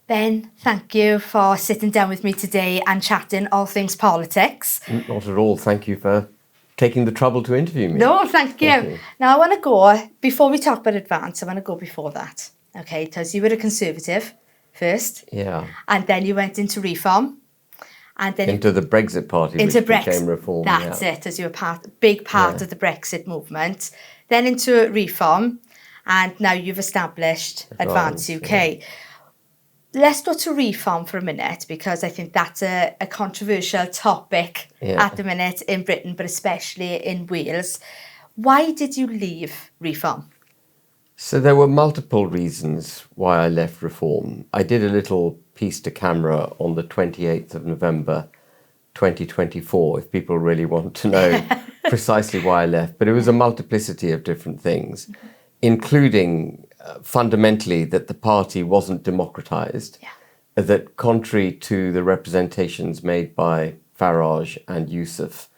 Ben, thank you for sitting down with me today and chatting all things politics. Not at all. Thank you for taking the trouble to interview me. No, thank you. Now, I want to go, before we talk about advance, I want to go before that, okay? Because you were a Conservative first. Yeah. And then you went into Reform. And then into the Brexit Party, into which became Reform. That's it, as you were big part of the Brexit movement. Then into Reform, and now you've established Advance UK. Yeah. Let's go to Reform for a minute, because I think that's a controversial topic at the minute in Britain, but especially in Wales. Why did you leave Reform? So there were multiple reasons why I left Reform. I did a little piece to camera on the 28th of November 2024, if people really want to know precisely why I left. But it was a multiplicity of different things, including fundamentally that the party wasn't democratised, that contrary to the representations made by Farage and Yousaf,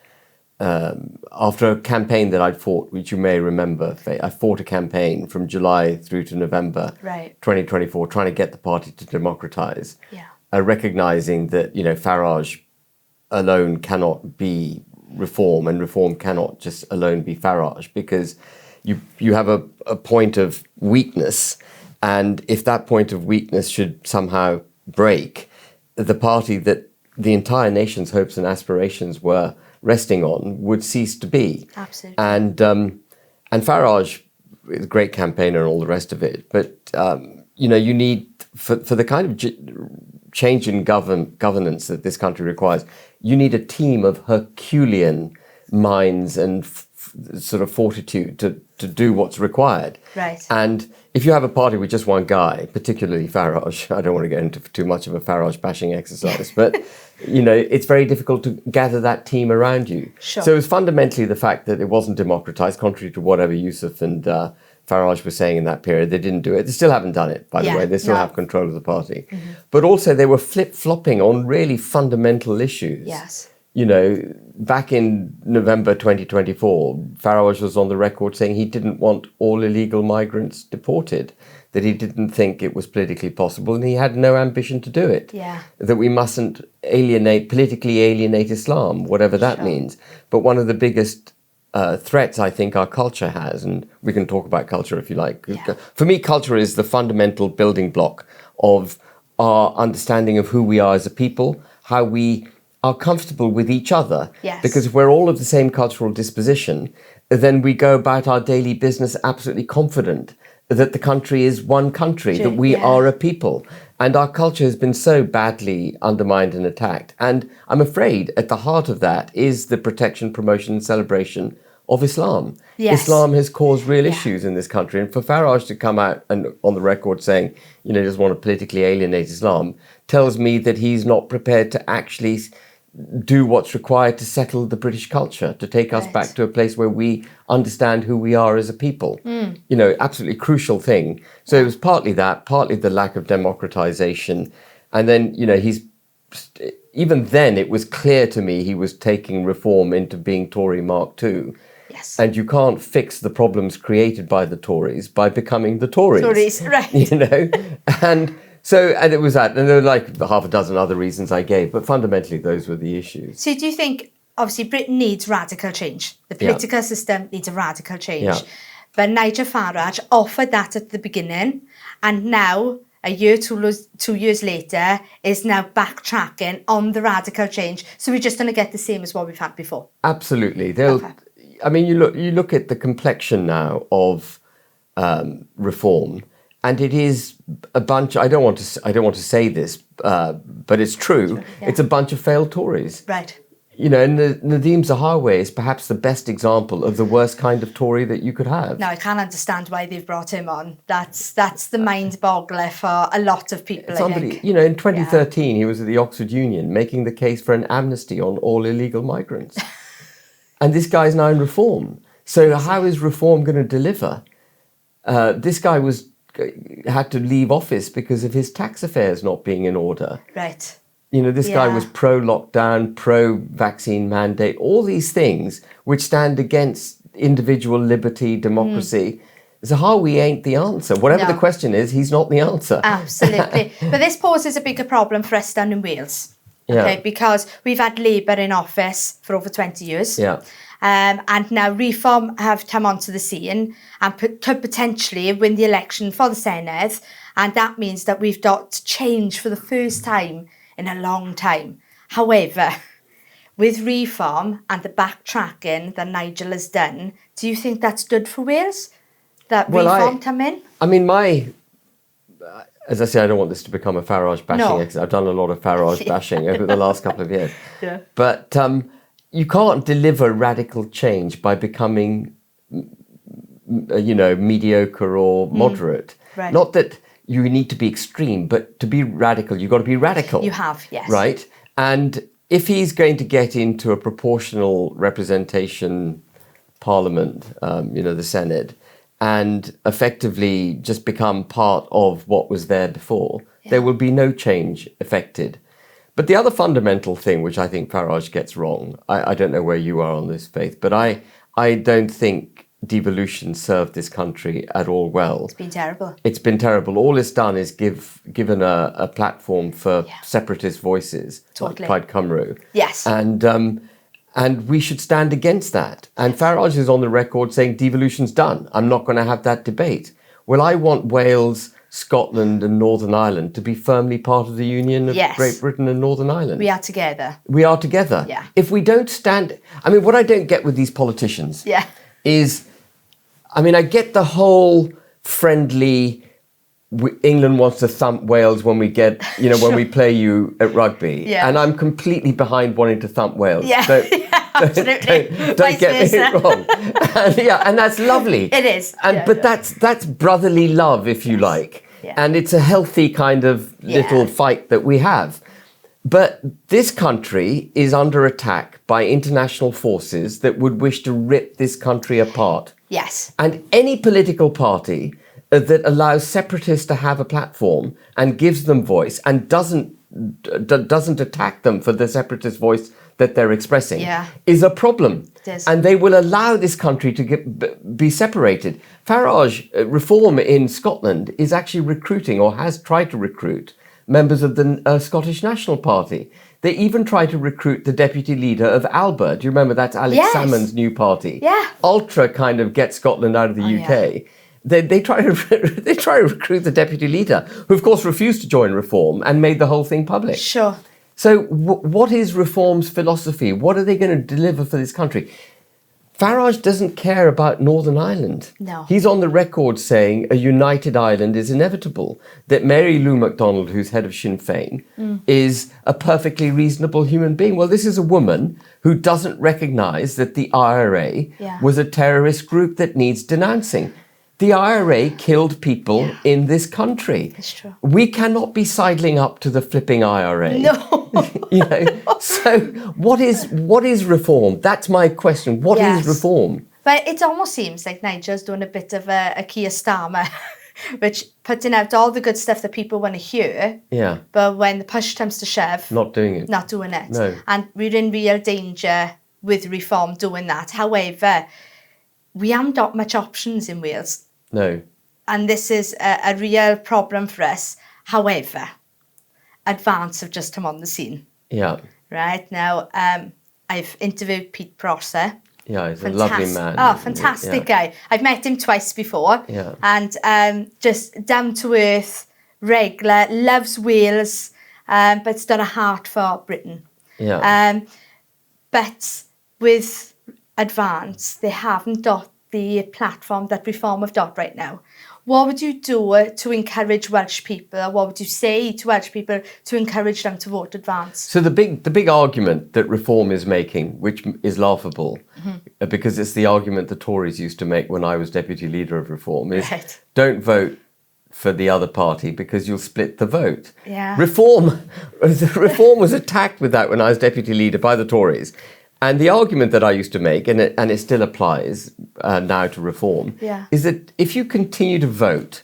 after a campaign that I'd fought, which you may remember, I fought a campaign from July through to November 2024, trying to get the party to democratise, recognising that, you know, Farage alone cannot be Reform, and Reform cannot just alone be Farage, because you have a point of weakness, and if that point of weakness should somehow break, the party that the entire nation's hopes and aspirations were resting on would cease to be. Absolutely. And Farage is a great campaigner and all the rest of it, but you know, you need for the kind of change in governance that this country requires, you need a team of Herculean minds and sort of fortitude to do what's required. Right. And if you have a party with just one guy, particularly Farage, I don't want to get into too much of a Farage bashing exercise, but you know, it's very difficult to gather that team around you. Sure. So it was fundamentally the fact that it wasn't democratized, contrary to whatever Yousaf and Farage were saying in that period. They didn't do it. They still haven't done it, by the way. They still have control of the party. But also they were flip-flopping on really fundamental issues. Yes. You know, back in November 2024, Farage was on the record saying he didn't want all illegal migrants deported, that he didn't think it was politically possible, and he had no ambition to do it. Yeah. That we mustn't politically alienate Islam, whatever that means. But one of the biggest threats I think our culture has, and we can talk about culture if you like. Yeah. For me, culture is the fundamental building block of our understanding of who we are as a people, how we are comfortable with each other. Yes. Because if we're all of the same cultural disposition, then we go about our daily business absolutely confident that the country is one country, that we are a people. And our culture has been so badly undermined and attacked. And I'm afraid at the heart of that is the protection, promotion, and celebration of Islam. Yes. Islam has caused real issues in this country. And for Farage to come out and on the record saying, you know, he doesn't want to politically alienate Islam, tells me that he's not prepared to actually do what's required to settle the British culture, to take us back to a place where we understand who we are as a people. You know, absolutely crucial thing. So it was partly that, partly the lack of democratization. And then, you know, even then it was clear to me he was taking Reform into being Tory Mark II. Yes. And you can't fix the problems created by the Tories by becoming the Tories. Tories, right. You know, and it was that, and there were like half a dozen other reasons I gave, but fundamentally those were the issues. So do you think, obviously Britain needs radical change. The political system needs a radical change. Yeah. But Nigel Farage offered that at the beginning, and now, a year, 2 years later, is now backtracking on the radical change. So we're just going to get the same as what we've had before. Absolutely. I mean, you look at the complexion now of Reform, and it is a bunch. I don't want to say this, but it's true. Yeah. It's a bunch of failed Tories. Right. You know, and Nadeem Zahawi is perhaps the best example of the worst kind of Tory that you could have. No, I can't understand why they've brought him on. That's the mind boggler for a lot of people. Somebody, you know, in 2013, he was at the Oxford Union making the case for an amnesty on all illegal migrants. And this guy's now in Reform. So how is Reform going to deliver? This guy had to leave office because of his tax affairs not being in order. Right. You know, this guy was pro-lockdown, pro-vaccine mandate, all these things which stand against individual liberty, democracy. Zahawi ain't the answer. Whatever the question is, he's not the answer. Absolutely. But this poses a bigger problem for us down in Wales. Okay, because we've had Labour in office for over 20 years. Yeah. And now Reform have come onto the scene and could potentially win the election for the Senedd. And that means that we've got change for the first time in a long time. However, with Reform and the backtracking that Nigel has done, do you think that's good for Wales? That Reform come in? I mean, as I say, I don't want this to become a Farage bashing exercise. I've done a lot of Farage bashing over the last couple of years. Yeah. But you can't deliver radical change by becoming, mediocre or moderate. Right. Not that you need to be extreme, but to be radical, you've got to be radical. You have, yes. Right? And if he's going to get into a proportional representation parliament, the Senedd, and effectively just become part of what was there before, there will be no change effected. But the other fundamental thing, which I think Farage gets wrong, I don't know where you are on this, Faith, but I don't think devolution served this country at all well. It's been terrible. It's been terrible. All it's done is given a platform for separatist voices, like Plaid Cymru. Yes. And we should stand against that. And Farage is on the record saying devolution's done. I'm not going to have that debate. Well, I want Wales, Scotland and Northern Ireland to be firmly part of the Union of Great Britain and Northern Ireland. We are together. We are together. Yeah. If we don't stand... I mean, what I don't get with these politicians is... I mean, I get the whole friendly... England wants to thump Wales when we get, when we play you at rugby. Yeah. And I'm completely behind wanting to thump Wales. Yeah, absolutely. Don't get me wrong. And that's lovely. It is. But that's brotherly love, if you like. Yeah. And it's a healthy kind of little fight that we have. But this country is under attack by international forces that would wish to rip this country apart. Yes. And any political party that allows separatists to have a platform and gives them voice and doesn't attack them for the separatist voice that they're expressing is a problem. It is. And they will allow this country to be separated. Farage, Reform in Scotland, is actually recruiting or has tried to recruit members of the Scottish National Party. They even tried to recruit the deputy leader of Alba. Do you remember? That's Alex Salmond's new party. Yeah. Ultra kind of get Scotland out of the UK. Yeah. They try to recruit the deputy leader, who of course refused to join Reform and made the whole thing public. Sure. So what is Reform's philosophy? What are they going to deliver for this country? Farage doesn't care about Northern Ireland. No. He's on the record saying a united Ireland is inevitable, that Mary Lou MacDonald, who's head of Sinn Féin, is a perfectly reasonable human being. Well, this is a woman who doesn't recognise that the IRA was a terrorist group that needs denouncing. The IRA killed people in this country. That's true. We cannot be sidling up to the flipping IRA. No. So what is Reform? That's my question. What is Reform? But it almost seems like Nigel's doing a bit of a Keir Starmer, which putting out all the good stuff that people want to hear. Yeah. But when the push comes to shove, not doing it. No. And we're in real danger with Reform doing that. However, we haven't got much options in Wales. No. And this is a real problem for us. However, Advance have just come on the scene. Yeah. Right now, I've interviewed Pete Prosser. Yeah, he's a lovely man. Oh, fantastic guy. I've met him twice before. Yeah. And just down to earth, regular, loves Wales, but it's got a heart for Britain. Yeah. But with Advance, they haven't got the platform that Reform have got right now. What would you do to encourage Welsh people? What would you say to Welsh people to encourage them to vote Advance? So the big argument that Reform is making, which is laughable, because it's the argument the Tories used to make when I was deputy leader of Reform, is don't vote for the other party because you'll split the vote. Yeah. Reform was attacked with that when I was deputy leader by the Tories. And the argument that I used to make, and it still applies now to Reform, is that if you continue to vote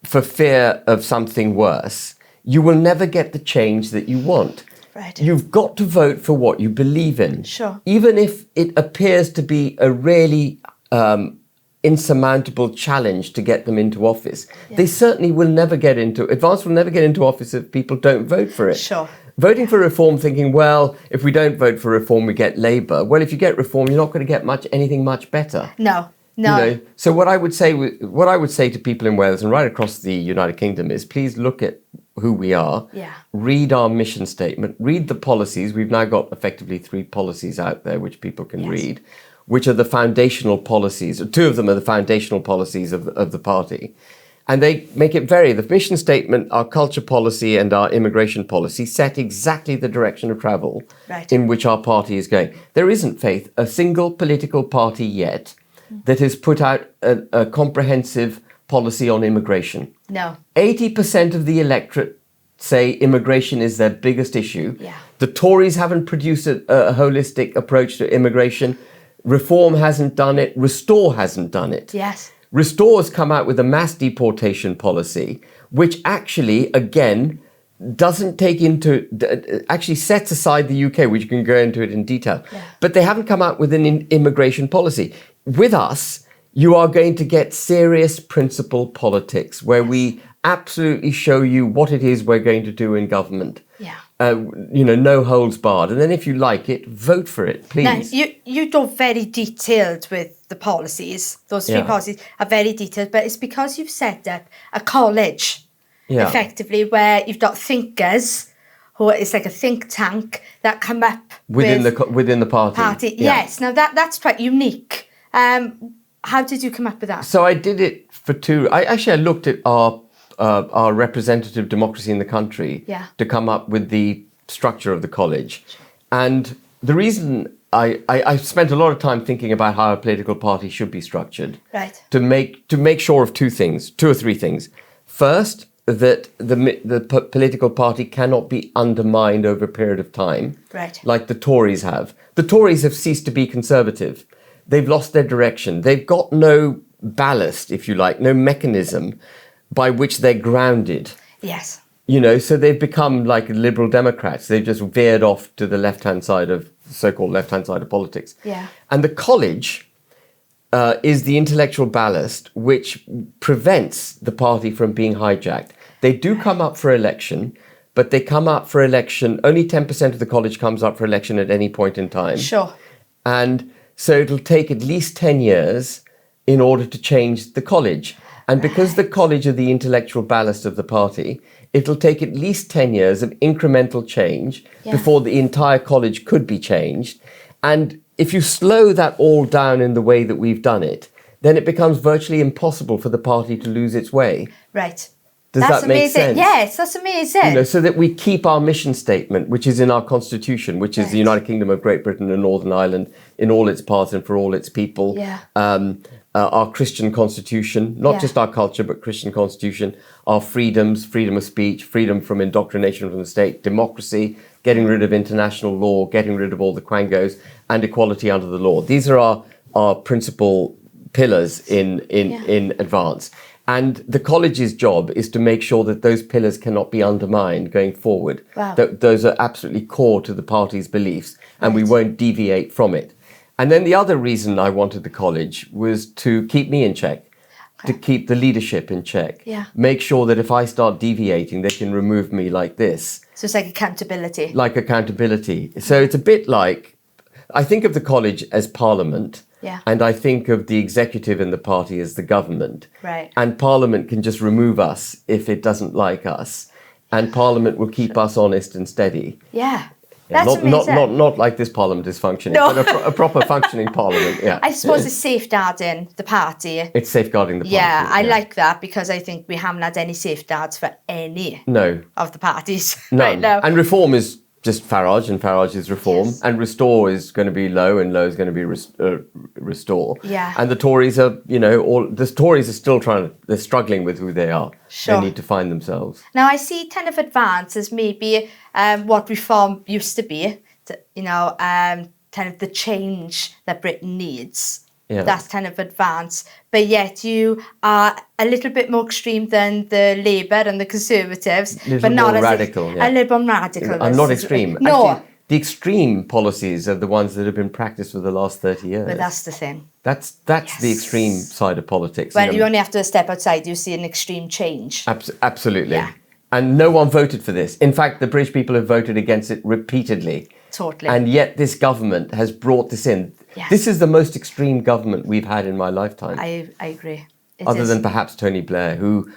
for fear of something worse, you will never get the change that you want. Right. You've got to vote for what you believe in. Sure. Even if it appears to be a really insurmountable challenge to get them into office. They certainly will never get into, Advance will never get into office if people don't vote for it. Sure. Voting for reform, thinking, well, if we don't vote for reform, we get Labour. Well, if you get reform, you're not going to get anything much better. No. So what I would say to people in Wales and right across the United Kingdom is, please look at who we are. Yeah. Read our mission statement. Read the policies. We've now got effectively 3 policies out there which people can read, which are the foundational policies. 2 of them are the foundational policies of the party. And they make it the mission statement, our culture policy and our immigration policy set exactly the direction of travel in which our party is going. There isn't, Faith, a single political party yet that has put out a comprehensive policy on immigration. No. 80% of the electorate say immigration is their biggest issue. Yeah. The Tories haven't produced a holistic approach to immigration. Reform hasn't done it. Restore hasn't done it. Yes. Restore has come out with a mass deportation policy, which actually, again, doesn't take into, actually sets aside the UK, which you can go into it in detail. Yeah. But they haven't come out with an immigration policy. With us, you are going to get serious principle politics where we absolutely show you what it is we're going to do in government. Yeah. No holds barred. And then if you like it, vote for it, please. Now, you do very detailed with the policies. Those 3 policies are very detailed, but it's because you've set up a college, effectively, where you've got thinkers, who it's like a think tank that come up within the party. Yes. Now that's quite unique. How did you come up with that? So I did it for 2. I looked at our representative democracy in the country to come up with the structure of the college. And the reason I spent a lot of time thinking about how a political party should be structured. Right. To make sure of 2 or 3 things. First, that the political party cannot be undermined over a period of time. Right. Like the Tories have. The Tories have ceased to be conservative. They've lost their direction. They've got no ballast, if you like, no mechanism by which they're grounded. Yes. So they've become like Liberal Democrats. They've just veered off to the so-called left-hand side of politics. Yeah. And the college is the intellectual ballast which prevents the party from being hijacked. They do come up for election, but they come up for election, only 10% of the college comes up for election at any point in time. Sure. And so it'll take at least 10 years in order to change the college. And because the college are the intellectual ballast of the party, it'll take at least 10 years of incremental change before the entire college could be changed. And if you slow that all down in the way that we've done it, then it becomes virtually impossible for the party to lose its way. Right. Does that make sense? Yes, that's amazing. So that we keep our mission statement, which is in our constitution, which is the United Kingdom of Great Britain and Northern Ireland in all its parts and for all its people. Yeah. Our Christian constitution, not just our culture, but Christian constitution, our freedoms, freedom of speech, freedom from indoctrination from the state, democracy, getting rid of international law, getting rid of all the quangos, and equality under the law. These are our principal pillars in Advance. And the college's job is to make sure that those pillars cannot be undermined going forward. Wow. Those are absolutely core to the party's beliefs, and we won't deviate from it. And then the other reason I wanted the college was to keep me in check, to keep the leadership in check. Yeah. Make sure that if I start deviating, they can remove me like this. So it's like accountability. Like accountability. So it's a bit like, I think of the college as parliament. Yeah. And I think of the executive in the party as the government. Right. And Parliament can just remove us if it doesn't like us. And Parliament will keep us honest and steady. Yeah. That's amazing. Not like this Parliament is functioning, but a proper functioning Parliament. Yeah. I suppose it's safeguarding the party. It's safeguarding the party. Yeah, I like that because I think we haven't had any safeguards for any of the parties right now. And reform is just Farage, and Farage is reform, and restore is going to be low, and low is going to be restore. Yeah. And the Tories are, the Tories are still they're struggling with who they are. Sure. They need to find themselves. Now I see kind of Advance as maybe what reform used to be, kind of the change that Britain needs. Yeah. That's kind of Advance. But yet you are a little bit more extreme than the Labour and the Conservatives. A little more radical. A little more radical. I'm not extreme. No. Actually, The extreme policies are the ones that have been practiced for the last 30 years. But that's the thing. That's the extreme side of politics. Well, you only have to step outside, you see an extreme change. Absolutely. Yeah. And no one voted for this. In fact, the British people have voted against it repeatedly. Totally. And yet this government has brought this in. Yes. This is the most extreme government we've had in my lifetime. I agree. Other than perhaps Tony Blair, who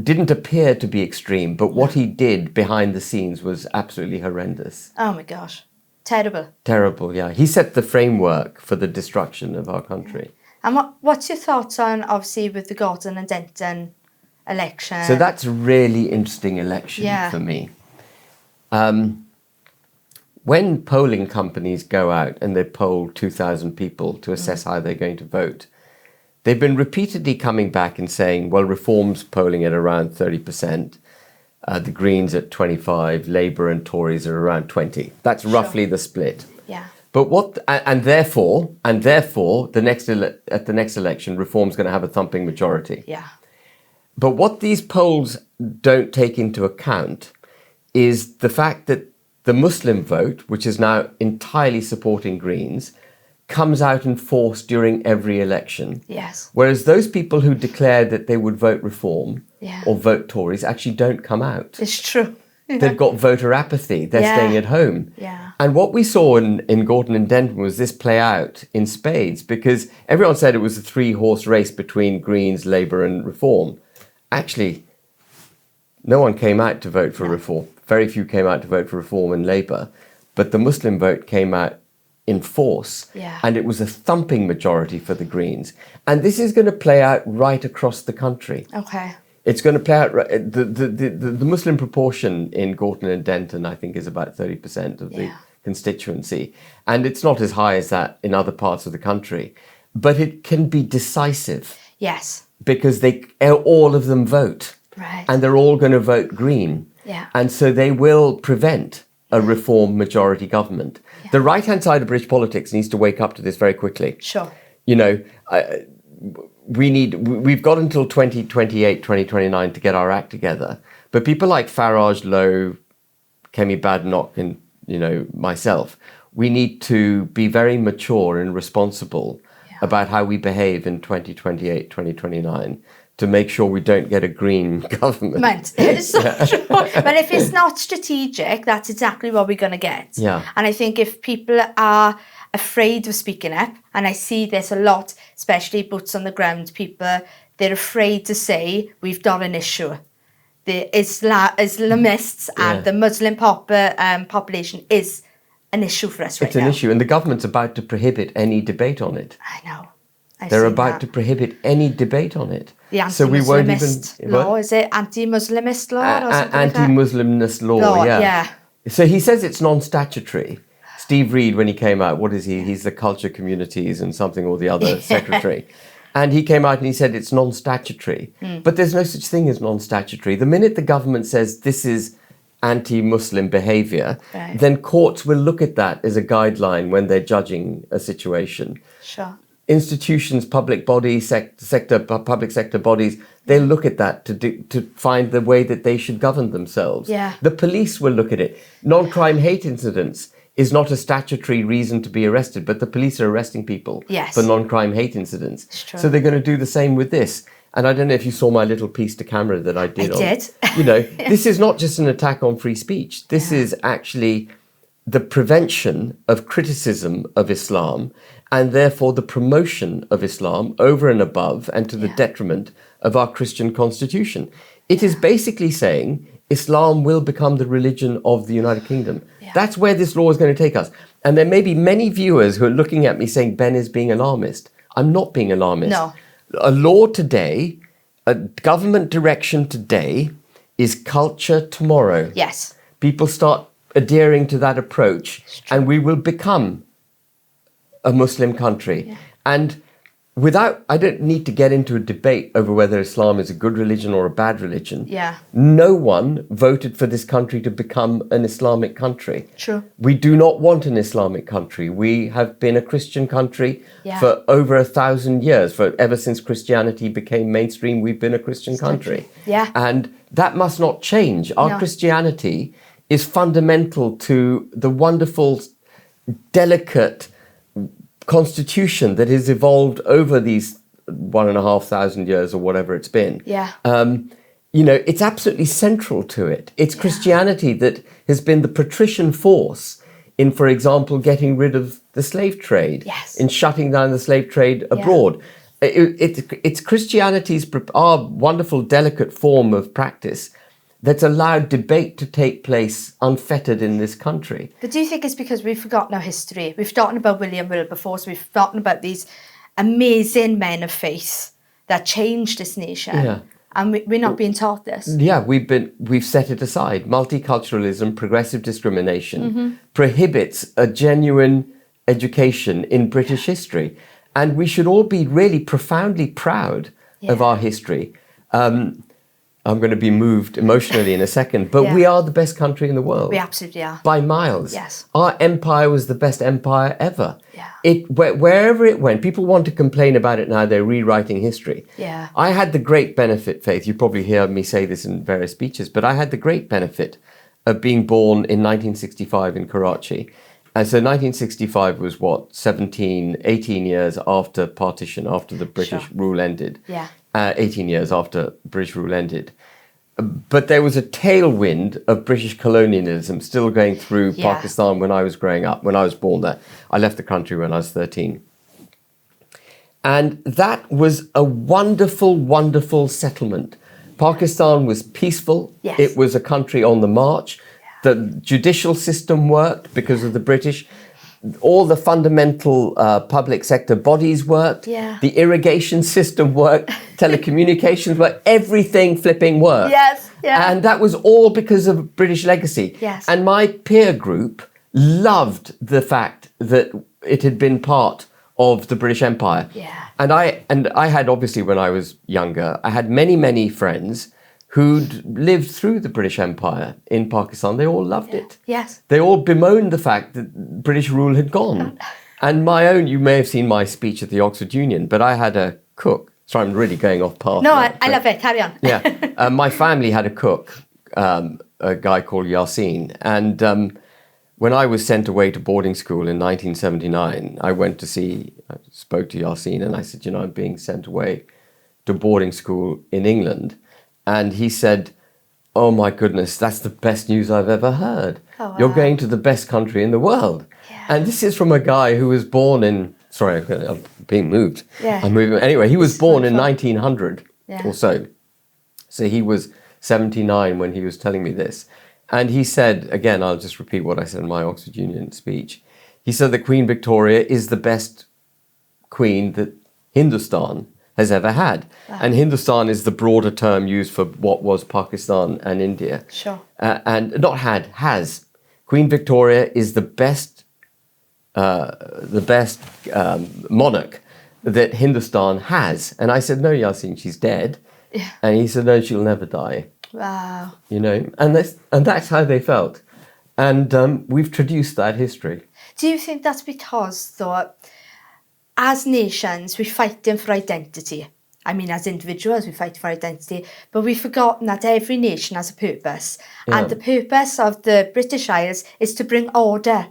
didn't appear to be extreme, but what he did behind the scenes was absolutely horrendous. Oh my gosh. Terrible. Terrible, yeah. He set the framework for the destruction of our country. And what's your thoughts on, obviously, with the Gordon and Denton election? So that's a really interesting election for me. When polling companies go out and they poll 2,000 people to assess how they're going to vote, they've been repeatedly coming back and saying, well, Reform's polling at around 30%, the Greens at 25%, Labour and Tories are around 20%. That's roughly the split. Yeah. But therefore, at the next election, Reform's going to have a thumping majority. Yeah. But what these polls don't take into account is the fact that the Muslim vote, which is now entirely supporting Greens, comes out in force during every election. Yes. Whereas those people who declared that they would vote Reform or vote Tories actually don't come out. It's true. They've got voter apathy. They're staying at home. Yeah. And what we saw in Gordon and Denton was this play out in spades, because everyone said it was a 3-horse race between Greens, Labour and Reform. Actually, no one came out to vote for Reform. Very few came out to vote for Reform and Labour. But the Muslim vote came out in force. Yeah. And it was a thumping majority for the Greens. And this is going to play out right across the country. Okay. It's going to play out. The Muslim proportion in Gorton and Denton, I think, is about 30% of the constituency. And it's not as high as that in other parts of the country. But it can be decisive. Yes. Because all of them vote. Right. And they're all going to vote Green. Yeah. And so they will prevent a Reform majority government. Yeah. The right-hand side of British politics needs to wake up to this very quickly. Sure. You know, we've got until 2028, 2029 to get our act together. But people like Farage, Lowe, Kemi Badenoch and, myself, we need to be very mature and responsible about how we behave in 2028, 2029 to make sure we don't get a Green government. It's so true. But if it's not strategic, that's exactly what we're going to get. Yeah. And I think if people are afraid of speaking up, and I see this a lot, especially boots on the ground people, they're afraid to say, we've got an issue. The Islamists and the Muslim population is an issue for us right now. It's an issue, and the government's about to prohibit any debate on it. I know. They're about to prohibit any debate on it. The anti-Muslimist law, is it? Anti-Muslimist law or something Anti-Muslimness law, yeah. So he says it's non-statutory. Steve Reed, when he came out, what is he? He's the Culture Communities and something or the other secretary. And he came out and he said it's non-statutory. But there's no such thing as non-statutory. The minute the government says this is anti-Muslim behaviour, then courts will look at that as a guideline when they're judging a situation. Sure. Institutions, public bodies, public sector bodies, they look at that to find the way that they should govern themselves. Yeah. The police will look at it. Non-crime hate incidents is not a statutory reason to be arrested, but the police are arresting people for non-crime hate incidents. So they're going to do the same with this. And I don't know if you saw my little piece to camera that I did. This is not just an attack on free speech. This is actually the prevention of criticism of Islam and therefore the promotion of Islam over and above and to the detriment of our Christian constitution. It is basically saying Islam will become the religion of the United Kingdom. That's where this law is going to take us. And there may be many viewers who are looking at me saying Ben is being alarmist. I'm not being alarmist. No. A law today, a government direction today is culture tomorrow. Yes. People start adhering to that approach and we will become a Muslim country. And I don't need to get into a debate over whether Islam is a good religion or a bad religion. No one voted for this country to become an Islamic country. True. We do not want an Islamic country. We have been a Christian country for over 1,000 years. Ever since Christianity became mainstream, we've been a Christian country. Yeah. And that must not change. Our Christianity is fundamental to the wonderful, delicate constitution that has evolved over these 1,500 years or whatever it's been. Yeah. It's absolutely central to it. It's Christianity that has been the patrician force in, for example, getting rid of the slave trade, in shutting down the slave trade abroad. It's Christianity's, our wonderful, delicate form of practice that's allowed debate to take place unfettered in this country. But do you think it's because we've forgotten our history? We've forgotten about William Wilberforce. We've forgotten about these amazing men of faith that changed this nation. Yeah. And we're not being taught this. Yeah, we've set it aside. Multiculturalism, progressive discrimination prohibits a genuine education in British history. And we should all be really profoundly proud of our history. I'm going to be moved emotionally in a second, but we are the best country in the world. We absolutely are. By miles. Yes. Our empire was the best empire ever. Yeah. Wherever it went, people want to complain about it now, they're rewriting history. Yeah. I had the great benefit, Faith, you probably hear me say this in various speeches, but I had the great benefit of being born in 1965 in Karachi. And so 1965 was 18 years after partition, after the British rule ended. Yeah. 18 years after British rule ended. But there was a tailwind of British colonialism still going through Pakistan when I was growing up, when I was born there. I left the country when I was 13. And that was a wonderful, wonderful settlement. Pakistan was peaceful. Yes. It was a country on the march. The judicial system worked because of the British. All the fundamental public sector bodies worked. Yeah. The irrigation system worked. Telecommunications worked. Everything flipping worked. Yes. Yeah. And that was all because of British legacy. Yes. And my peer group loved the fact that it had been part of the British Empire. Yeah. And I had, obviously, when I was younger, I had many, many friends who'd lived through the British Empire in Pakistan. They all loved it. Yes. They all bemoaned the fact that British rule had gone. And my own, you may have seen my speech at the Oxford Union, but I had a cook. Sorry, I'm really going off path. No, I love it. Carry on. Yeah. My family had a cook, a guy called Yasin. And when I was sent away to boarding school in 1979, I spoke to Yasin and I said, I'm being sent away to boarding school in England. And he said, oh my goodness, that's the best news I've ever heard. Oh, wow. You're going to the best country in the world. Yeah. And this is from a guy who was born in, sorry, I'm being moved. Yeah. I'm moving. Anyway, he was born in 1900 or so. So he was 79 when he was telling me this. And he said, again, I'll just repeat what I said in my Oxford Union speech. He said that Queen Victoria is the best queen that Hindustan has ever had. Wow. And Hindustan is the broader term used for what was Pakistan and India. Sure. And not has. Queen Victoria is the best monarch that Hindustan has. And I said, no, Yasin, she's dead. Yeah. And he said, no, she'll never die. Wow. And that's how they felt. And we've traduced that history. Do you think that's because, though, as nations, we're fighting for identity? I mean, as individuals, we fight for identity, but we've forgotten that every nation has a purpose. Yeah. And the purpose of the British Isles is to bring order.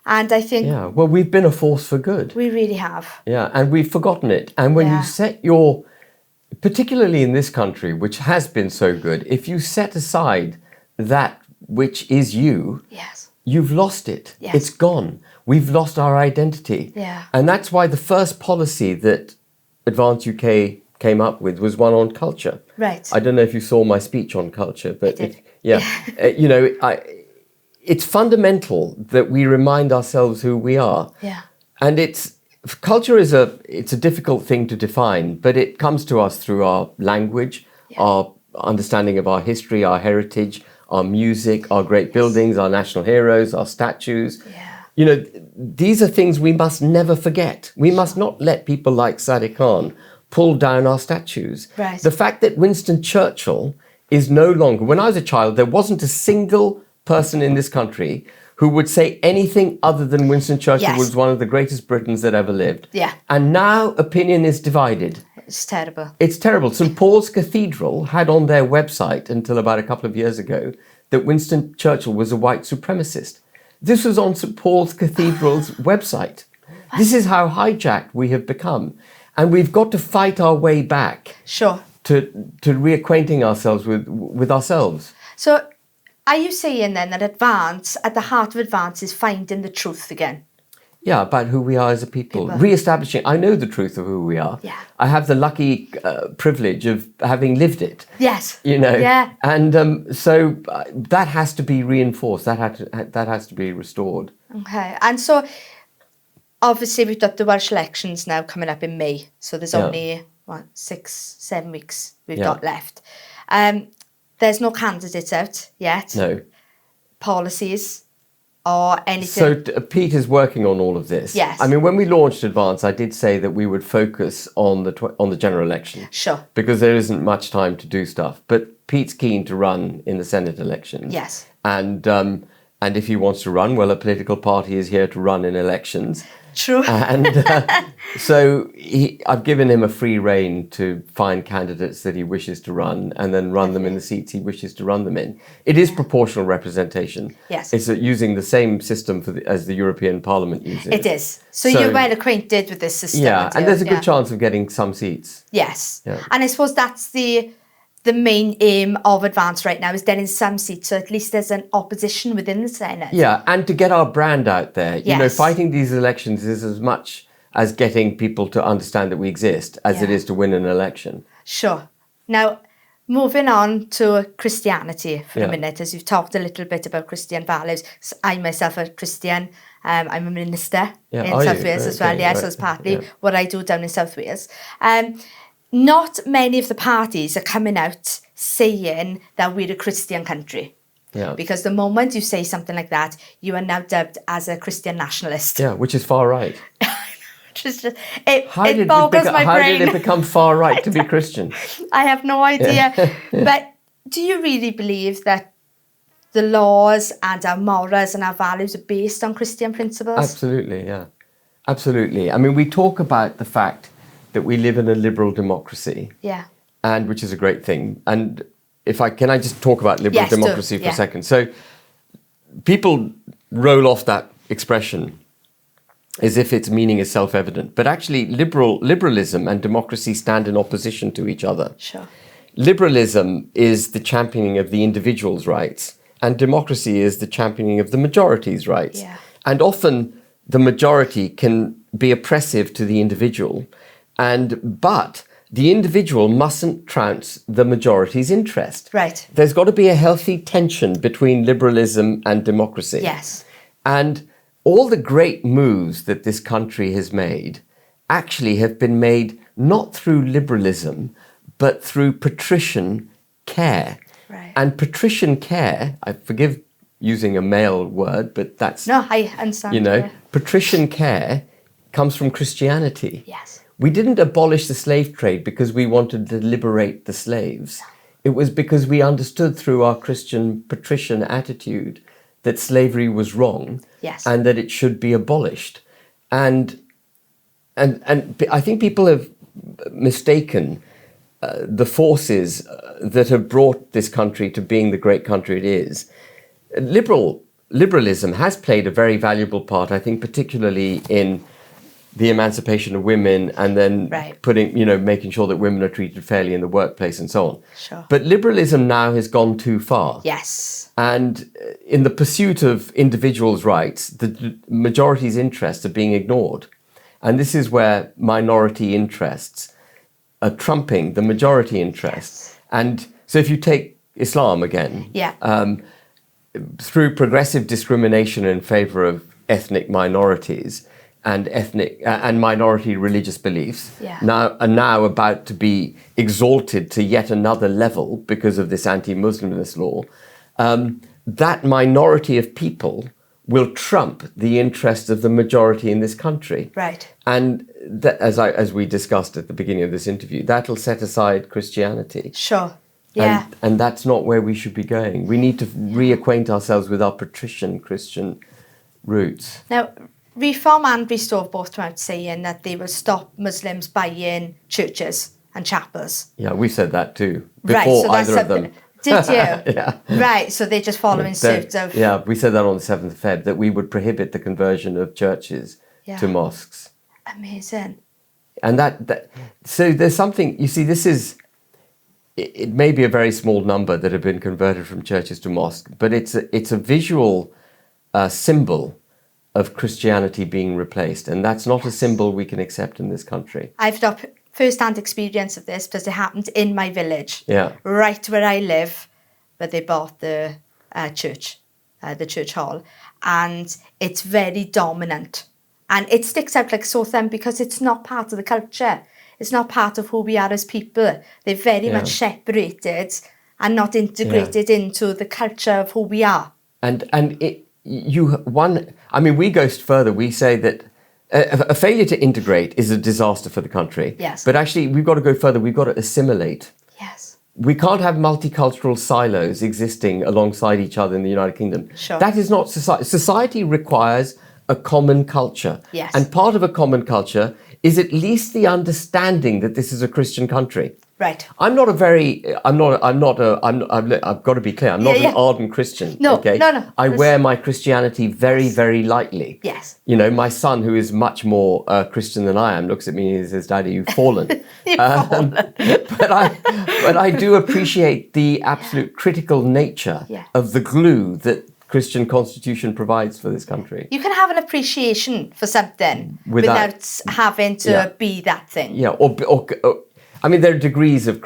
And I think... Yeah, well, we've been a force for good. We really have. Yeah, and we've forgotten it. And when you set particularly in this country, which has been so good, if you set aside that which is you, you've lost it. Yes. It's gone. We've lost our identity. Yeah. And that's why the first policy that Advance UK came up with was one on culture. Right. I don't know if you saw my speech on culture, but I did. It's fundamental that we remind ourselves who we are. Yeah. And culture is a difficult thing to define, but it comes to us through our language, our understanding of our history, our heritage, our music, our great buildings, our national heroes, our statues. Yeah. These are things we must never forget. We must not let people like Sadiq Khan pull down our statues. Right. The fact that Winston Churchill is no longer... When I was a child, there wasn't a single person in this country who would say anything other than Winston Churchill was one of the greatest Britons that ever lived. Yeah. And now opinion is divided. It's terrible. It's terrible. St. Paul's Cathedral had on their website until about a couple of years ago that Winston Churchill was a white supremacist. This was on St Paul's Cathedral's website. This is how hijacked we have become. And we've got to fight our way back to reacquainting ourselves with ourselves. So are you saying then that advance, at the heart of advance, is finding the truth again? Yeah, about who we are as a people. Reestablishing. I know the truth of who we are. Yeah. I have the lucky privilege of having lived it. Yes. You know. Yeah. And so that has to be reinforced. That has to be restored. Okay. And so obviously we've got the Welsh elections now coming up in May. So there's only 6-7 weeks we've got left. There's no candidates out yet. No. Policies or anything. So Pete is working on all of this. Yes. I mean, when we launched Advance, I did say that we would focus on the general election. Sure. Because there isn't much time to do stuff. But Pete's keen to run in the Senate elections. Yes. And if he wants to run, well, a political party is here to run in elections. True. And so I've given him a free rein to find candidates that he wishes to run and then run them in the seats he wishes to run them in. It is proportional representation. Yes. It's using the same system as the European Parliament uses. It is. So you're well acquainted with this system. Yeah, and there's a good chance of getting some seats. Yes. Yeah. And I suppose that's the main aim of Advance right now, is getting some seats, so at least there's an opposition within the Senate. Yeah, and to get our brand out there. Yes. You know, fighting these elections is as much as getting people to understand that we exist as it is to win an election. Sure. Now, moving on to Christianity for a minute, as you've talked a little bit about Christian values. I myself am Christian. I'm a minister in South Wales as well. Yes, that's partly what I do down in South Wales. Not many of the parties are coming out saying that we're a Christian country. Yeah. Because the moment you say something like that, you are now dubbed as a Christian nationalist. Yeah, which is far right. It boggles my brain. How did it become far right to be Christian? I have no idea. But do you really believe that the laws and our morals and our values are based on Christian principles? Absolutely, yeah. Absolutely. I mean, we talk about the fact that we live in a liberal democracy. Yeah. And which is a great thing. And can I just talk about liberal democracy for a second? So people roll off that expression as if its meaning is self-evident. But actually, liberalism and democracy stand in opposition to each other. Sure. Liberalism is the championing of the individual's rights, and democracy is the championing of the majority's rights. Yeah. And often the majority can be oppressive to the individual, but the individual mustn't trounce the majority's interest. Right. There's got to be a healthy tension between liberalism and democracy. Yes. And all the great moves that this country has made actually have been made not through liberalism, but through patrician care. Right. And patrician care, I forgive using a male word, but that's... No, I understand. Patrician care comes from Christianity. Yes. We didn't abolish the slave trade because we wanted to liberate the slaves. It was because we understood through our Christian patrician attitude that slavery was wrong, and that it should be abolished. And I think people have mistaken the forces that have brought this country to being the great country it is. Liberalism has played a very valuable part, I think, particularly in the emancipation of women, and then making sure that women are treated fairly in the workplace and so on. Sure. But liberalism now has gone too far. Yes. And in the pursuit of individuals' rights, the majority's interests are being ignored. And this is where minority interests are trumping the majority interests. Yes. And so if you take Islam again, through progressive discrimination in favour of ethnic minorities, and ethnic and minority religious beliefs are now about to be exalted to yet another level because of this anti-Muslimness law, that minority of people will trump the interests of the majority in this country. Right. And that, as we discussed at the beginning of this interview, that'll set aside Christianity. Sure. Yeah. And that's not where we should be going. We need to reacquaint ourselves with our patrician Christian roots. Now, Reform and Restore both come out saying that they will stop Muslims buying churches and chapels. Yeah, we said that too, before either of them Did you? Yeah. Right, so they're just following suit of... Yeah, we said that on the 7th of Feb, that we would prohibit the conversion of churches to mosques. Amazing. And so there's something, you see, it may be a very small number that have been converted from churches to mosques, but it's a visual symbol of Christianity being replaced. And that's not a symbol we can accept in this country. I've got first-hand experience of this because it happened in my village, right where I live, where they bought the church hall. And it's very dominant. And it sticks out like a sore thumb because it's not part of the culture. It's not part of who we are as people. They're very much separated and not integrated into the culture of who we are. And we go further. We say that a failure to integrate is a disaster for the country. Yes. But actually, we've got to go further. We've got to assimilate. Yes. We can't have multicultural silos existing alongside each other in the United Kingdom. Sure. That is not society. Society requires a common culture. Yes. And part of a common culture is at least the understanding that this is a Christian country. Right. I've got to be clear, I'm not an ardent Christian. No, okay? no. I wear my Christianity very, very lightly. Yes. You know, my son, who is much more Christian than I am, looks at me and says, "Daddy, you've fallen." But I do appreciate the absolute critical nature of the glue that Christian constitution provides for this country. You can have an appreciation for something without having to be that thing. Yeah, I mean, there are degrees of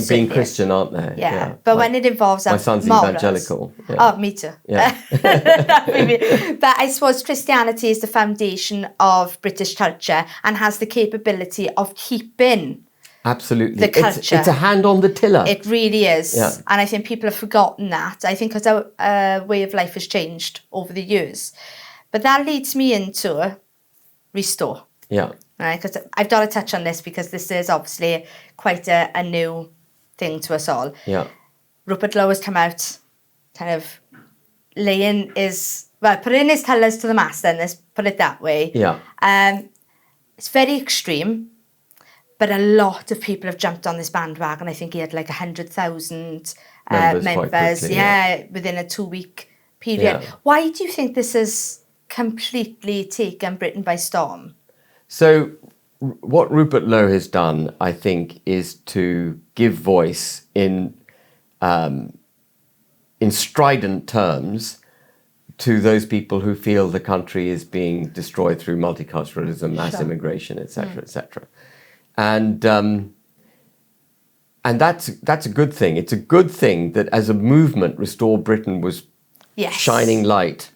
being Christian, aren't there? Yeah. But when it involves my son's morals, evangelical. Yeah. Oh, me too. Yeah. But I suppose Christianity is the foundation of British culture and has the capability of keeping absolutely the culture. It's a hand on the tiller. It really is. Yeah. And I think people have forgotten that. I think because our way of life has changed over the years. But that leads me into Restore. Yeah. Right, because I've got to touch on this because this is obviously quite a new thing to us all. Yeah. Rupert Lowe has come out, kind of putting his colours to the mast, then let's put it that way. Yeah. It's very extreme, but a lot of people have jumped on this bandwagon. I think he had like 100,000 members, within a 2-week period. Yeah. Why do you think this has completely taken Britain by storm? So what Rupert Lowe has done, I think, is to give voice in strident terms to those people who feel the country is being destroyed through multiculturalism, mass immigration, etc., etc. And that's a good thing. It's a good thing that as a movement, Restore Britain was shining light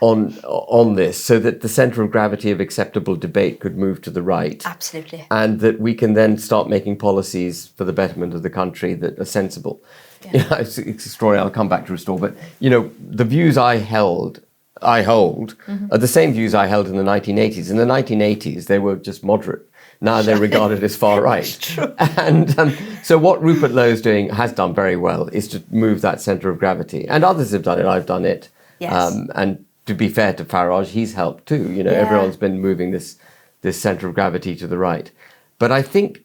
on this, so that the centre of gravity of acceptable debate could move to the right. Absolutely. And that we can then start making policies for the betterment of the country that are sensible. Yeah. You know, it's extraordinary. I'll come back to Restore, but you know, the views I hold are the same views I held in the 1980s. In the 1980s, they were just moderate. Now they're regarded as far right. True. And so what Rupert Lowe has done very well is to move that centre of gravity. And others have done it. I've done it. Yes. And to be fair to Farage, he's helped too. You know, everyone's been moving this centre of gravity to the right. But I think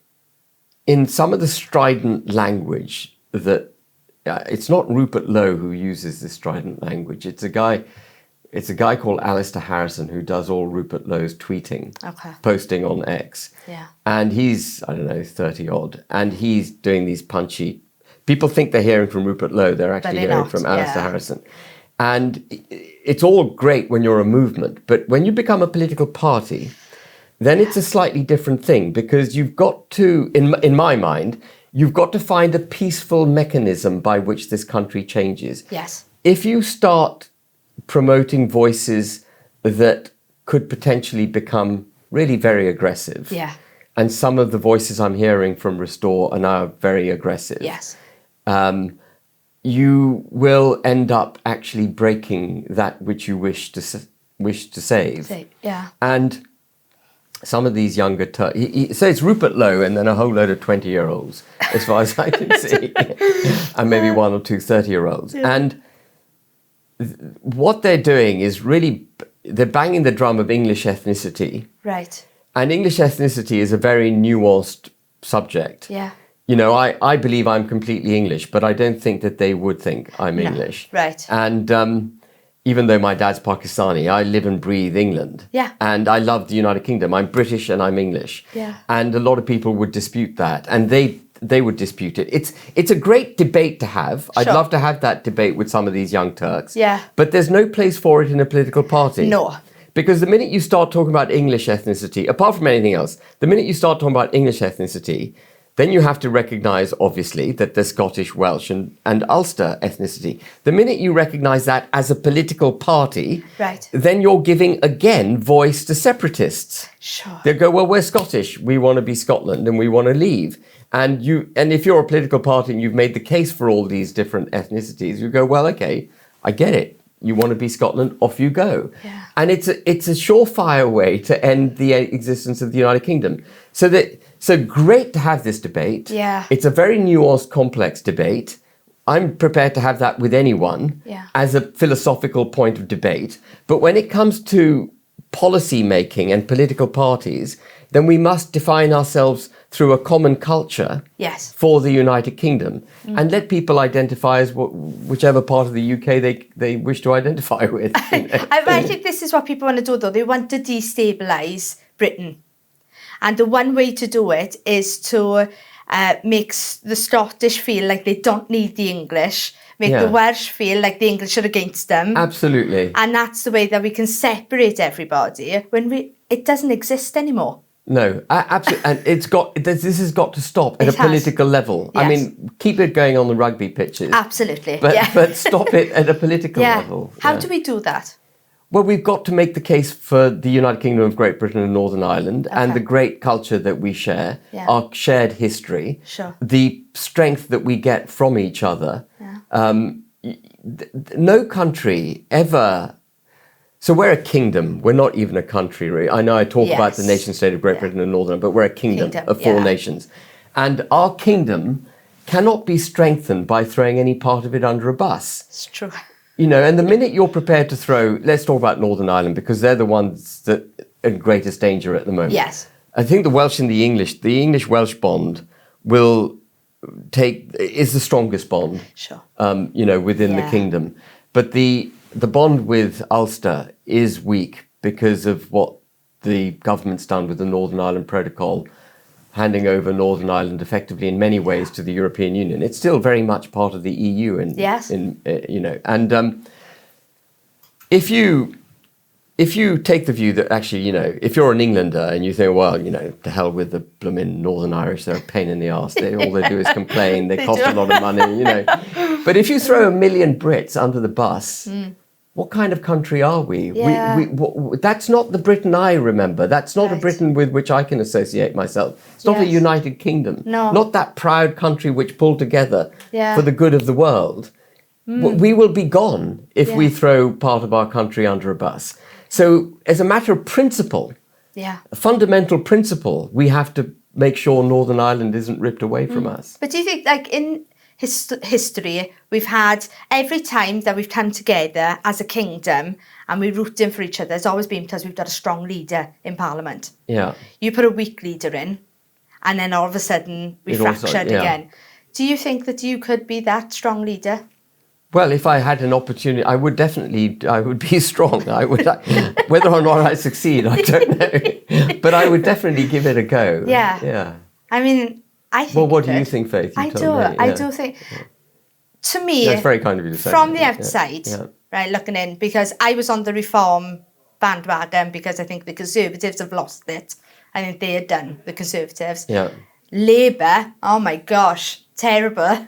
in some of the strident language that it's not Rupert Lowe who uses this strident language. It's a guy called Alistair Harrison who does all Rupert Lowe's tweeting, posting on X. Yeah. And he's, 30 odd, and he's doing these punchy. People think they're hearing from Rupert Lowe, they're actually hearing from Alistair Harrison. And it's all great when you're a movement, but when you become a political party, then it's a slightly different thing, because you've got to, in my mind, you've got to find a peaceful mechanism by which this country changes. Yes. If you start promoting voices that could potentially become really very aggressive, and some of the voices I'm hearing from Restore are now very aggressive, you will end up actually breaking that which you wish to save. And some of these younger... so it's Rupert Lowe and then a whole load of 20-year-olds, as far as I can see, and maybe 1 or 2 30-year-olds. Yeah. And what they're doing is really... They're banging the drum of English ethnicity. Right. And English ethnicity is a very nuanced subject. Yeah. You know, I believe I'm completely English, but I don't think that they would think I'm English. Right. And even though my dad's Pakistani, I live and breathe England. Yeah. And I love the United Kingdom. I'm British and I'm English. Yeah. And a lot of people would dispute that. And they would dispute it. It's a great debate to have. I'd love to have that debate with some of these young Turks. Yeah. But there's no place for it in a political party. No. Because the minute you start talking about English ethnicity, apart from anything else, the minute you start talking about English ethnicity, then you have to recognise, obviously, that there's Scottish, Welsh and Ulster ethnicity. The minute you recognise that as a political party, right, then you're giving, again, voice to separatists. Sure. They go, well, we're Scottish, we want to be Scotland and we want to leave. And if you're a political party and you've made the case for all these different ethnicities, you go, well, okay, I get it. You want to be Scotland, off you go. Yeah. And it's a surefire way to end the existence of the United Kingdom. So great to have this debate. Yeah. It's a very nuanced, complex debate. I'm prepared to have that with anyone as a philosophical point of debate. But when it comes to policy making and political parties, then we must define ourselves through a common culture for the United Kingdom and let people identify as whichever part of the UK they wish to identify with. You know? I think this is what people want to do, though. They want to destabilise Britain. And the one way to do it is to make the Scottish feel like they don't need the English, make the Welsh feel like the English are against them. Absolutely. And that's the way that we can separate everybody when it doesn't exist anymore. No, absolutely. And this has got to stop at a political level. Yes. I mean, keep it going on the rugby pitches. Absolutely. But stop it at a political level. How do we do that? Well, we've got to make the case for the United Kingdom of Great Britain and Northern Ireland and the great culture that we share, our shared history, the strength that we get from each other. No country ever... So we're a kingdom. We're not even a country, really. I know I talk about the nation-state of Great Britain and Northern Ireland, but we're a kingdom of 4 nations. And our kingdom cannot be strengthened by throwing any part of it under a bus. It's true. You know, and the minute you're prepared to throw, let's talk about Northern Ireland, because they're the ones that are in greatest danger at the moment. Yes. I think the Welsh and the English-Welsh bond is the strongest bond, you know, within the kingdom. But the bond with Ulster is weak because of what the government's done with the Northern Ireland Protocol, handing over Northern Ireland effectively in many ways to the European Union. It's still very much part of the EU, you know. And if you take the view that actually, you know, if you're an Englander and you think, well, you know, to hell with the blooming Northern Irish, they're a pain in the arse. All they do is complain. They cost a lot of money, you know. But if you throw 1 million Brits under the bus, what kind of country are we? Yeah. That's not the Britain I remember. That's not a Britain with which I can associate myself. It's not a United Kingdom. No. Not that proud country which pulled together for the good of the world. We will be gone if we throw part of our country under a bus. So as a matter of principle, a fundamental principle, we have to make sure Northern Ireland isn't ripped away from us. But do you think, like, in history, we've had, every time that we've come together as a kingdom and we're rooting for each other, it's always been because we've got a strong leader in Parliament. Yeah. You put a weak leader in, and then all of a sudden we fractured again. Do you think that you could be that strong leader? Well, if I had an opportunity, I would be strong. I would, whether or not I succeed, I don't know. But I would definitely give it a go. Yeah. Yeah. I mean, I think. Well, what do you think, Faith? I do think. To me, that's very kind of you to say. From the outside, right, looking in, because I was on the reform bandwagon because I think the Conservatives have lost it. I think they are done, the Conservatives. Yeah. Labour, oh my gosh, terrible.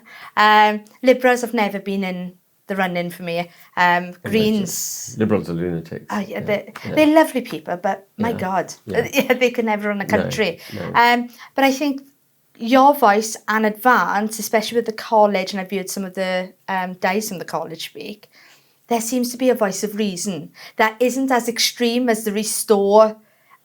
Liberals have never been in the run-in for me. Greens... Liberals are lunatics. Oh, they're lovely people, but my God, they could never run a country. No. But I think your voice and advance, especially with the college, and I've heard some of the guys from the college speak, there seems to be a voice of reason that isn't as extreme as the Restore,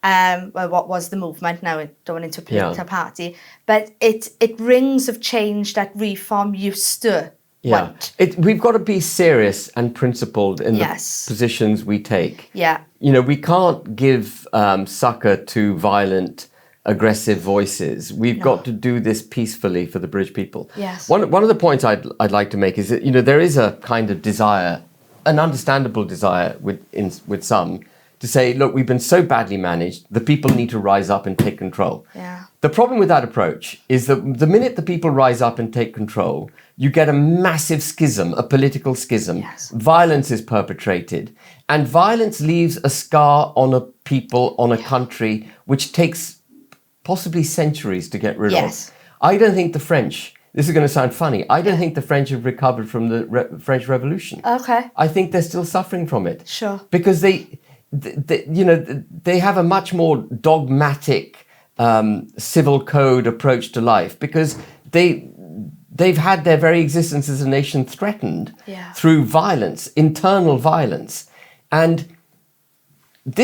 well, what was the movement, now I don't want into a political party, but it rings of change that Reform used to want. We've got to be serious and principled in the positions we take. Yeah. You know, we can't give succour to violent aggressive voices. We've got to do this peacefully for the British people. Yes. One of the points I'd like to make is that, there is a kind of desire, an understandable desire with some, to say, look, we've been so badly managed, the people need to rise up and take control. Yeah. The problem with that approach is that the minute the people rise up and take control, you get a massive schism, a political schism. Yes. Violence is perpetrated, and violence leaves a scar on a people, on a country, which takes possibly centuries to get rid Yes. of. I don't think the French, this is going to sound funny, I don't think the French have recovered from the French Revolution. Okay. I think they're still suffering from it. Sure. Because they have a much more dogmatic civil code approach to life, because they've had their very existence as a nation threatened through violence, internal violence. And what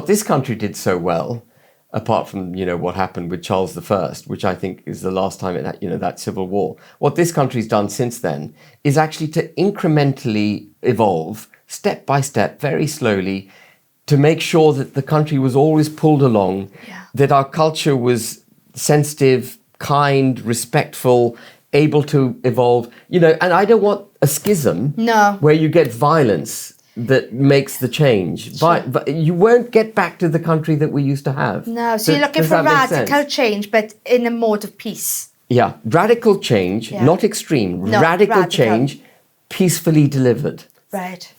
this country did so well, apart from, what happened with Charles I, which I think is the last time it had, that civil war, what this country's done since then is actually to incrementally evolve, step by step, very slowly, to make sure that the country was always pulled along, that our culture was sensitive, kind, respectful, able to evolve, and I don't want a schism where you get violence that makes the change. But you won't get back to the country that we used to have. No, so you're looking for radical change, but in a mode of peace. Yeah, radical change, not extreme, radical change, peacefully delivered. Right.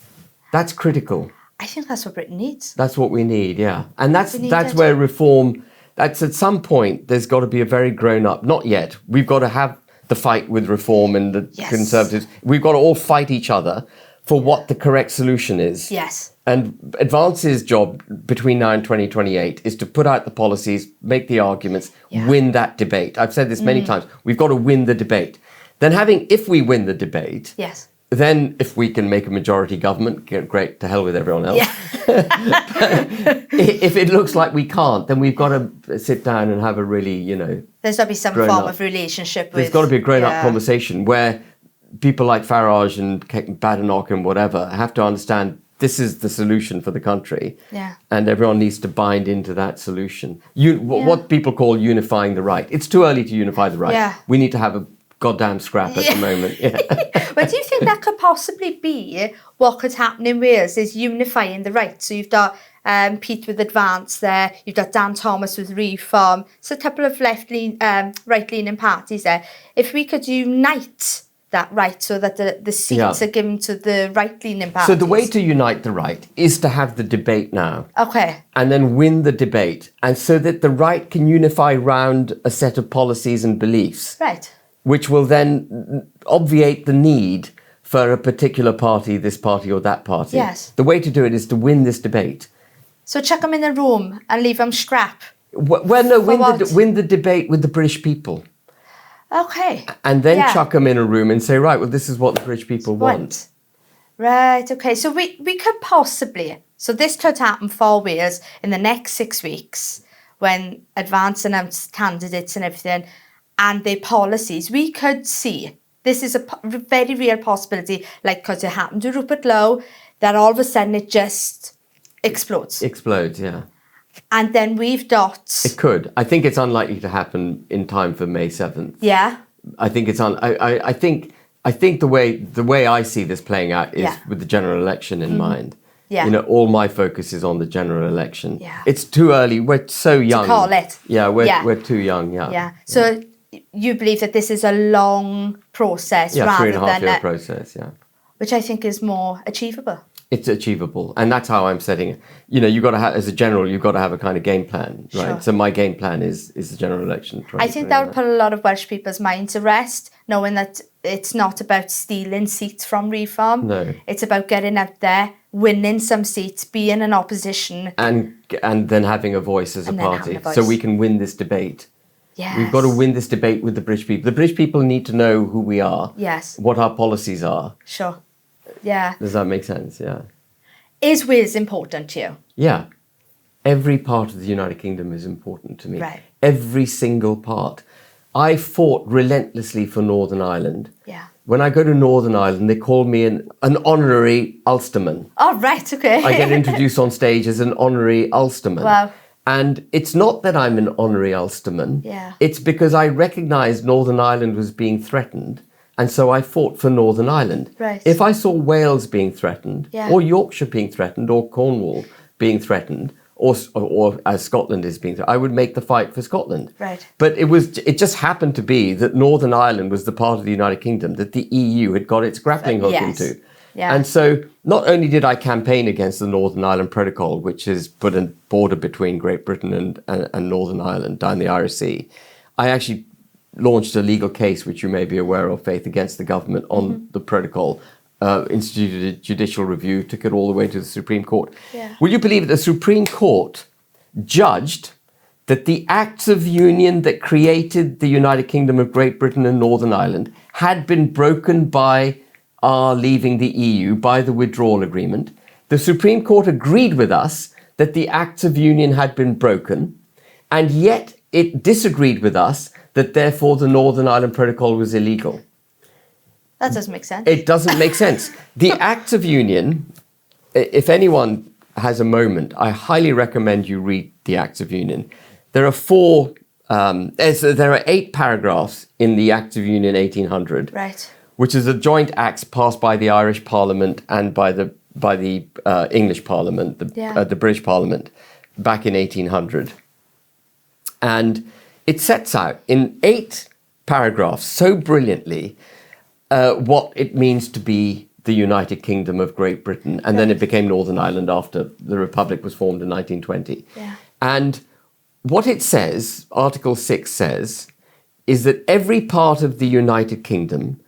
That's critical. I think that's what Britain needs. That's what we need, yeah. And that's where reform, that's at some point, there's got to be a very grown-up, not yet, we've got to have the fight with reform and the Conservatives. We've got to all fight each other for what the correct solution is. Yes. And Advance's job between now and 2028 is to put out the policies, make the arguments, win that debate. I've said this many times. We've got to win the debate. Then if we win the debate, then if we can make a majority government, great, to hell with everyone else. If it looks like we can't, then we've got to sit down and have a really, there's got to be some form of relationship. There's got to be a grown-up conversation where people like Farage and Badenoch and whatever have to understand this is the solution for the country. Yeah. And everyone needs to bind into that solution. What people call unifying the right. It's too early to unify the right. Yeah. We need to have a goddamn scrap at the moment. But do you think that could possibly be what could happen in Wales, is unifying the right? So you've got Pete with Advance there, you've got Dan Thomas with Reform, so a couple of right-leaning parties there. If we could unite that right so that the seats are given to the right-leaning parties. So the way to unite the right is to have the debate now. Okay. And then win the debate. And so that the right can unify around a set of policies and beliefs. Right. Which will then obviate the need for a particular party, this party or that party. Yes. The way to do it is to win this debate. So chuck them in a room and leave them scrap? Well, no, win the debate with the British people. Okay. And then chuck them in a room and say, right, well, this is what the British people want. Right, okay. So we could possibly, so this could happen for Wales in the next 6 weeks when Advance announced candidates and everything and their policies. We could see, this is a very real possibility, like because it happened to Rupert Lowe, that all of a sudden it just explodes. Explodes, yeah. And then we've got... It could. I think it's unlikely to happen in time for May 7th. Yeah. I think it's I think the way I see this playing out is with the general election in mind. Yeah. All my focus is on the general election. Yeah. It's too early. We're so young. To call it. Yeah, we're too young, yeah. Yeah. So you believe that this is a long process rather than 3.5 year process, yeah. Which I think is more achievable. It's achievable, and that's how I'm setting it. You got to have, as a general, you've got to have a kind of game plan, right? Sure. So my game plan is the general election. I think that would put a lot of Welsh people's minds to rest, knowing that it's not about stealing seats from Reform. No. It's about getting out there, winning some seats, being an opposition. And then having a voice as a party, so we can win this debate. Yes. We've got to win this debate with the British people. The British people need to know who we are. Yes. What our policies are. Sure. Yeah. Does that make sense? Yeah. Is Wales important to you? Yeah. Every part of the United Kingdom is important to me. Right. Every single part. I fought relentlessly for Northern Ireland. Yeah. When I go to Northern Ireland, they call me an honorary Ulsterman. Oh, right, okay. I get introduced on stage as an honorary Ulsterman. Wow. And it's not that I'm an honorary Ulsterman. Yeah. It's because I recognised Northern Ireland was being threatened, and so I fought for Northern Ireland. Right. If I saw Wales being threatened, Yeah. or Yorkshire being threatened, or Cornwall being threatened, or as Scotland is being threatened, I would make the fight for Scotland. Right. But it just happened to be that Northern Ireland was the part of the United Kingdom that the EU had got its grappling hook Yes. into. Yeah. And so not only did I campaign against the Northern Ireland Protocol, which is put a border between Great Britain and Northern Ireland down the Irish Sea, I actually launched a legal case, which you may be aware of, Faith, against the government on the protocol, instituted a judicial review, took it all the way to the Supreme Court. Yeah. Will you believe it? The Supreme Court judged that the acts of union that created the United Kingdom of Great Britain and Northern Ireland had been broken by our leaving the EU, by the withdrawal agreement. The Supreme Court agreed with us that the acts of union had been broken, and yet it disagreed with us that therefore the Northern Ireland Protocol was illegal. That doesn't make sense. It doesn't make sense. The acts of union, if anyone has a moment, I highly recommend you read the acts of union. There are 8 paragraphs in the Acts of Union 1800. Right. Which is a joint act passed by the Irish Parliament and by the English Parliament, the British Parliament, back in 1800. And it sets out in 8 paragraphs so brilliantly what it means to be the United Kingdom of Great Britain. And then it became Northern Ireland after the Republic was formed in 1920. Yeah. And what it says, Article 6 says, is that every part of the United Kingdom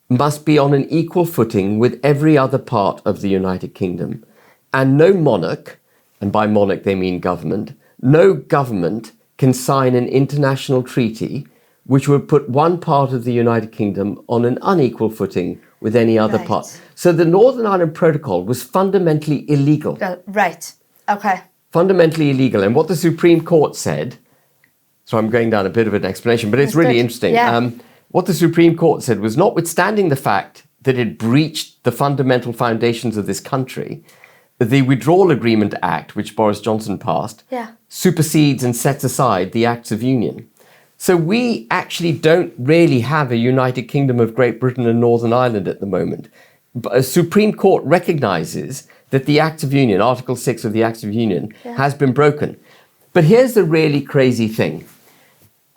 must be on an equal footing with every other part of the United Kingdom. And no monarch, and by monarch they mean government, no government can sign an international treaty which would put one part of the United Kingdom on an unequal footing with any other Right. part. So the Northern Ireland Protocol was fundamentally illegal. Right. Okay. Fundamentally illegal. And what the Supreme Court said, so I'm going down a bit of an explanation, but it's That's really good. interesting. Yeah. What the Supreme Court said was, notwithstanding the fact that it breached the fundamental foundations of this country, the Withdrawal Agreement Act, which Boris Johnson passed, supersedes and sets aside the Acts of Union. So we actually don't really have a United Kingdom of Great Britain and Northern Ireland at the moment. But a Supreme Court recognises that the Acts of Union, Article 6 of the Acts of Union, has been broken. But here's the really crazy thing.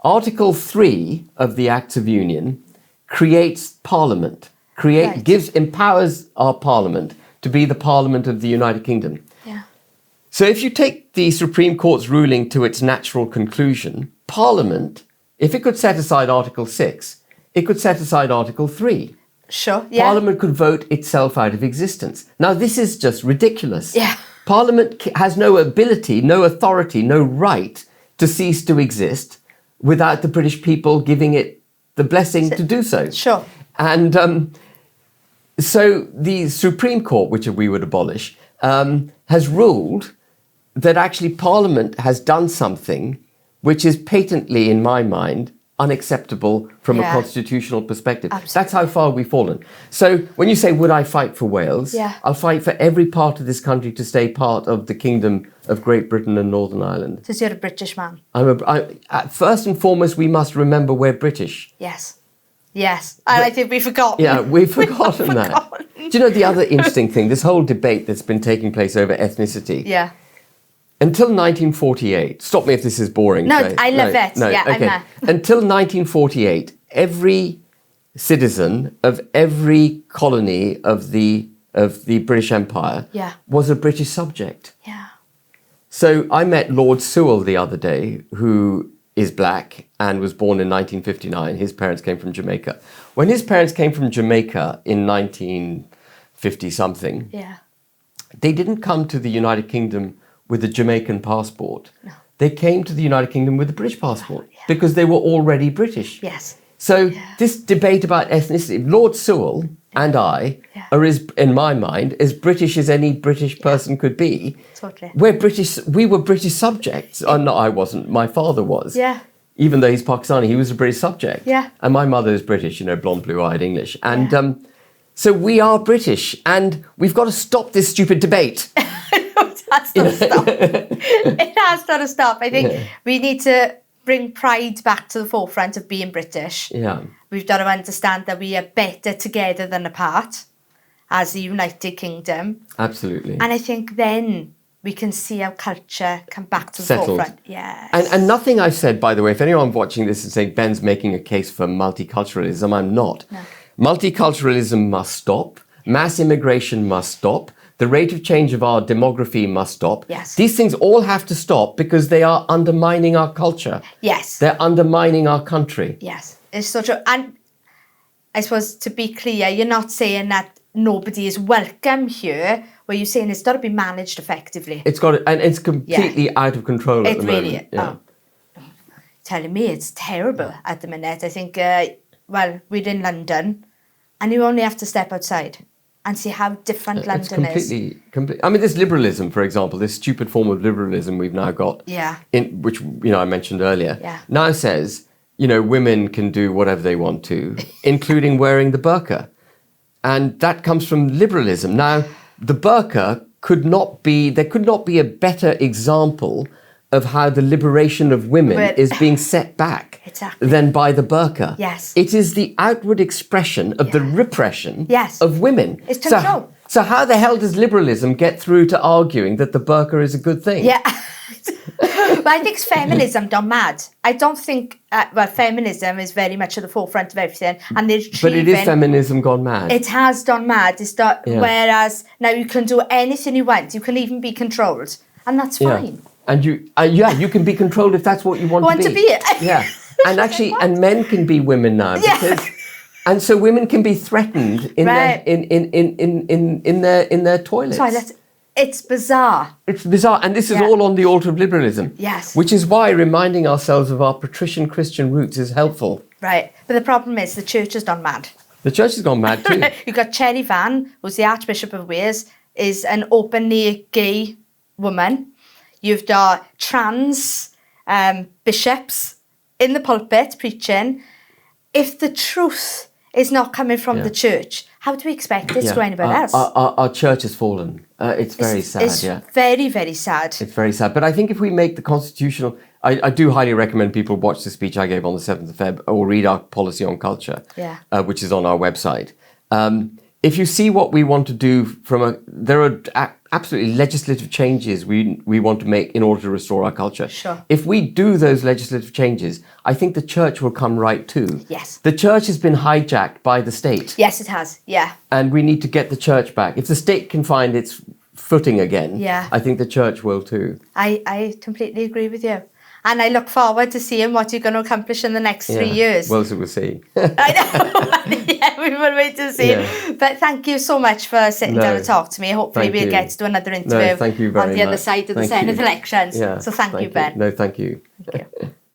Article 3 of the Acts of Union creates Parliament, empowers our Parliament to be the Parliament of the United Kingdom. Yeah. So if you take the Supreme Court's ruling to its natural conclusion, Parliament, if it could set aside Article 6, it could set aside Article 3. Sure, yeah. Parliament could vote itself out of existence. Now, this is just ridiculous. Yeah. Parliament has no ability, no authority, no right to cease to exist without the British people giving it the blessing to do so. Sure. And so the Supreme Court, which we would abolish, has ruled that actually Parliament has done something which is patently, in my mind, unacceptable from a constitutional perspective. Absolutely. That's how far we've fallen. So when you say, would I fight for Wales? I'll fight for every part of this country to stay part of the Kingdom of Great Britain and Northern Ireland. Because you're a British man. First and foremost, we must remember we're British. Yes. Yes. And I think we've forgotten. Yeah, we've forgotten that. Do you know the other interesting thing? This whole debate that's been taking place over ethnicity. Yeah. Until 1948, stop me if this is boring. No, Faith. I love it. Yeah, okay. I'm Until 1948, every citizen of every colony of the British Empire was a British subject. Yeah. So I met Lord Sewell the other day, who is black and was born in 1959. His parents came from Jamaica. When his parents came from Jamaica in 1950-something, they didn't come to the United Kingdom with a Jamaican passport. No. They came to the United Kingdom with a British passport because they were already British. Yes. So this debate about ethnicity, Lord Sewell and I are, in my mind, as British as any British person could be. Totally. We're British. We were British subjects. No, I wasn't. My father was. Yeah. Even though he's Pakistani, he was a British subject. Yeah. And my mother is British, blonde, blue-eyed English. And so we are British, and we've got to stop this stupid debate. has got to stop. It has got to stop. I think we need to bring pride back to the forefront of being British. Yeah. We've got to understand that we are better together than apart as the United Kingdom. Absolutely. And I think then we can see our culture come back to the Settled. forefront. Yes. And nothing I've said, by the way, if anyone watching this is saying Ben's making a case for multiculturalism, I'm not. No. Multiculturalism must stop. Mass immigration must stop. The rate of change of our demography must stop. Yes. These things all have to stop because they are undermining our culture. Yes. They're undermining our country. Yes. It's so true. And I suppose to be clear, you're not saying that nobody is welcome here. What you're saying is it's got to be managed effectively. It's got, and it's completely out of control at the moment. It really Yeah. Telling me it's terrible at the minute. I think, well, we're in London and you only have to step outside and see how different London is. I mean, this liberalism, for example, this stupid form of liberalism we've now got, which I mentioned earlier, now says, women can do whatever they want to, including wearing the burqa. And that comes from liberalism. Now, the burqa could not be a better example of how the liberation of women is being set back than by the burqa. Yes. It is the outward expression of the repression of women. It's control. So how the hell does liberalism get through to arguing that the burqa is a good thing? Yeah. But I think it's feminism gone mad. I don't think, feminism is very much at the forefront of everything. And but it is feminism gone mad. It has gone mad. Whereas now you can do anything you want. You can even be controlled. And that's fine. And you can be controlled if that's what you want to be. Yeah. And actually, and men can be women now. And so women can be threatened in their toilets. It's bizarre. It's bizarre. And this is all on the altar of liberalism. Yes. Which is why reminding ourselves of our patrician Christian roots is helpful. Right. But the problem is the church has gone mad. The church has gone mad too. You've got Cherry Van, who's the Archbishop of Wales, is an openly gay woman. You've got trans bishops in the pulpit preaching. If the truth is not coming from the church, how do we expect it to go anywhere else? Our church has fallen. It's very sad. It's very, very sad. It's very sad. But I think if we make the constitutional... I do highly recommend people watch the speech I gave on the 7th of Feb or read our policy on culture, which is on our website. If you see what we want to do there are absolutely legislative changes we want to make in order to restore our culture. Sure. If we do those legislative changes, I think the church will come right too. Yes. The church has been hijacked by the state. Yes, it has. Yeah. And we need to get the church back. If the state can find its footing again, I think the church will too. I completely agree with you. And I look forward to seeing what you're going to accomplish in the next 3 years. Well, so we'll see. I know. We will wait to see. Yeah. But thank you so much for sitting down and talk to me. Hopefully we'll get to do another interview thank you very on the other much. side of the Senate elections. Yeah, So thank you, Ben. No, thank you. Thank you.